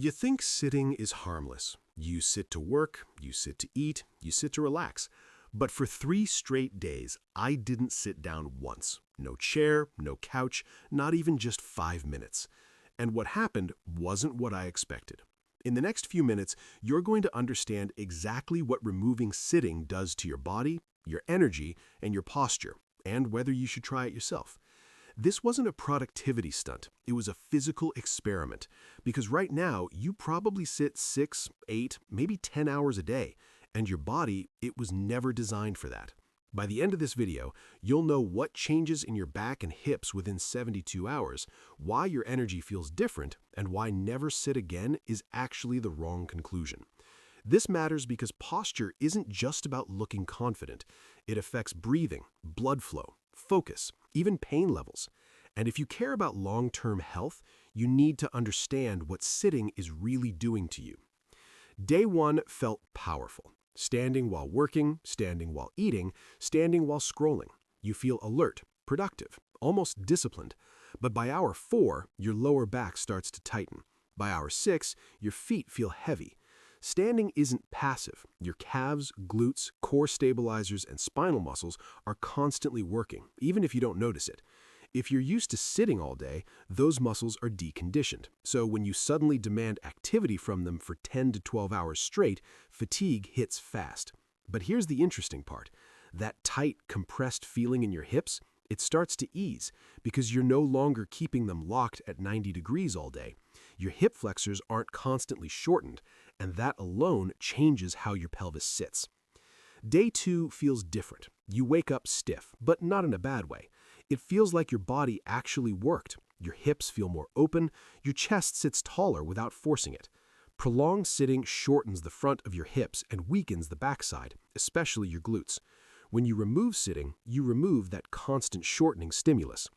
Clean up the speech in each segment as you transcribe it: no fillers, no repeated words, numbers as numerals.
You think sitting is harmless. You sit to work, you sit to eat, you sit to relax. But for 3 straight days, I didn't sit down once. No chair, no couch, not even just 5 minutes. And what happened wasn't what I expected. In the next few minutes, you're going to understand exactly what removing sitting does to your body, your energy, and your posture, and whether you should try it yourself. This wasn't a productivity stunt. It was a physical experiment. Because right now, you probably sit 6, 8, maybe 10 hours a day, and your body, it was never designed for that. By the end of this video, you'll know what changes in your back and hips within 72 hours, why your energy feels different, and why never sit again is actually the wrong conclusion. This matters because posture isn't just about looking confident. It affects breathing, blood flow, focus, even pain levels. And if you care about long-term health, you need to understand what sitting is really doing to you. Day 1 felt powerful. Standing while working, standing while eating, standing while scrolling. You feel alert, productive, almost disciplined. But by hour 4, your lower back starts to tighten. By hour 6, your feet feel heavy. Standing isn't passive. Your calves, glutes, core stabilizers, and spinal muscles are constantly working, even if you don't notice it. If you're used to sitting all day, those muscles are deconditioned. So when you suddenly demand activity from them for 10 to 12 hours straight, fatigue hits fast. But here's the interesting part. That tight, compressed feeling in your hips, it starts to ease because you're no longer keeping them locked at 90 degrees all day. Your hip flexors aren't constantly shortened, and that alone changes how your pelvis sits. Day 2 feels different. You wake up stiff, but not in a bad way. It feels like your body actually worked. Your hips feel more open, your chest sits taller without forcing it. Prolonged sitting shortens the front of your hips and weakens the backside, especially your glutes. When you remove sitting, you remove that constant shortening stimulus.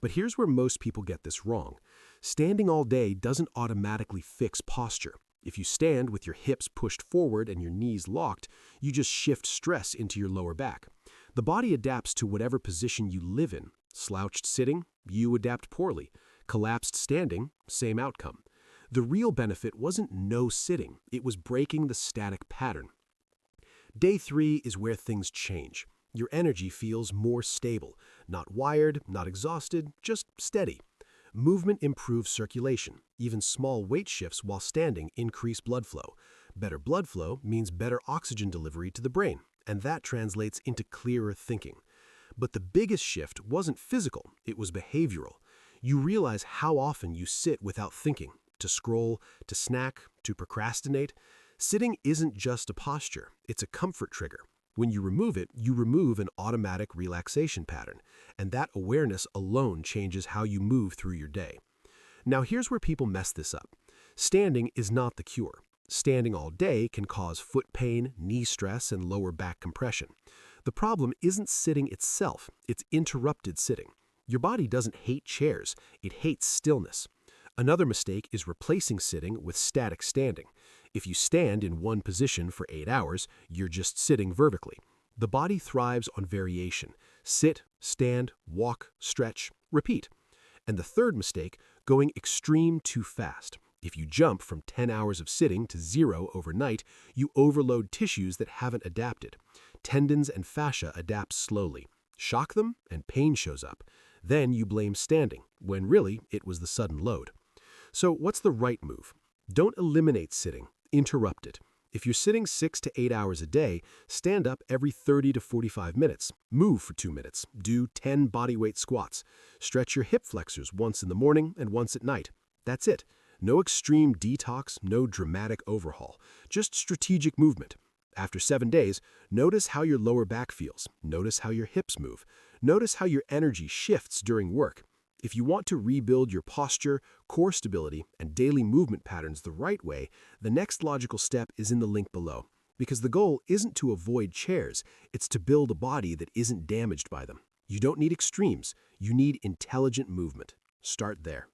But here's where most people get this wrong. Standing all day doesn't automatically fix posture. If you stand with your hips pushed forward and your knees locked, you just shift stress into your lower back. The body adapts to whatever position you live in. Slouched sitting, you adapt poorly. Collapsed standing, same outcome. The real benefit wasn't no sitting, it was breaking the static pattern. Day 3 is where things change. Your energy feels more stable, not wired, not exhausted, just steady. Movement improves circulation. Even small weight shifts while standing increase blood flow. Better blood flow means better oxygen delivery to the brain, and that translates into clearer thinking. But the biggest shift wasn't physical, it was behavioral. You realize how often you sit without thinking, to scroll, to snack, to procrastinate. Sitting isn't just a posture, it's a comfort trigger. When you remove it, you remove an automatic relaxation pattern, and that awareness alone changes how you move through your day. Now here's where people mess this up. Standing is not the cure. Standing all day can cause foot pain, knee stress, and lower back compression. The problem isn't sitting itself, it's interrupted sitting. Your body doesn't hate chairs, it hates stillness. Another mistake is replacing sitting with static standing. If you stand in one position for 8 hours, you're just sitting vertically. The body thrives on variation. Sit, stand, walk, stretch, repeat. And the third mistake, going extreme too fast. If you jump from 10 hours of sitting to 0 overnight, you overload tissues that haven't adapted. Tendons and fascia adapt slowly. Shock them, and pain shows up. Then you blame standing, when really it was the sudden load. So what's the right move? Don't eliminate sitting, interrupt it. If you're sitting 6 to 8 hours a day, stand up every 30 to 45 minutes. Move for 2 minutes. Do 10 bodyweight squats. Stretch your hip flexors once in the morning and once at night. That's it. No extreme detox, no dramatic overhaul. Just strategic movement. After 7 days, notice how your lower back feels. Notice how your hips move. Notice how your energy shifts during work. If you want to rebuild your posture, core stability, and daily movement patterns the right way, the next logical step is in the link below. Because the goal isn't to avoid chairs, it's to build a body that isn't damaged by them. You don't need extremes, you need intelligent movement. Start there.